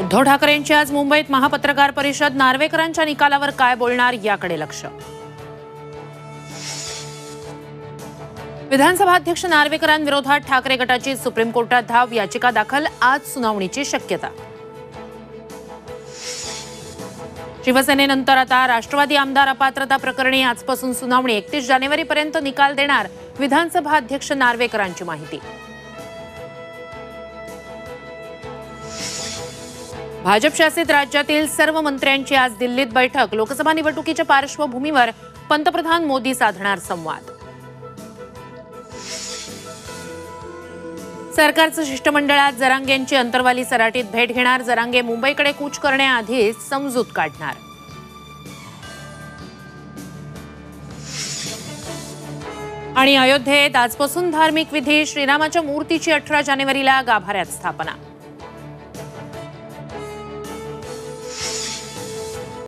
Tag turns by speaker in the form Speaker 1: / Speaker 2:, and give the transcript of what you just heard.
Speaker 1: उद्धव ठाकरेंची आज मुंबईत महापत्रकार परिषद। नार्वेकरांच्या निकालावर काय बोलणार याकडे लक्ष। विधानसभा अध्यक्ष नार्वेकरांविरोधात ठाकरे गटाची सुप्रीम कोर्टात धाव, याचिका दाखल, आज सुनावणीची शक्यता। शिवसेनेनंतर आता राष्ट्रवादी आमदार अपात्रता प्रकरणी आजपासून सुनावणी। 31 जानेवारीपर्यंत निकाल देणार विधानसभा अध्यक्ष नार्वेकरांची माहिती। भाजप शासित राज्यातील सर्व मंत्र्यांची आज दिल्लीत बैठक। लोकसभा निवडणुकीच्या पार्श्वभूमीवर पंतप्रधान मोदी साधणार संवाद। सरकारचं शिष्टमंडळ आज जरांगेंची अंतरवाली सराटीत भेट घेणार। जरांगे मुंबईकडे कूच करण्याआधीच समजूत काढणार। आणि अयोध्येत आजपासून धार्मिक विधी। श्रीरामाच्या मूर्तीची 18 जानेवारीला गाभाऱ्यात स्थापना।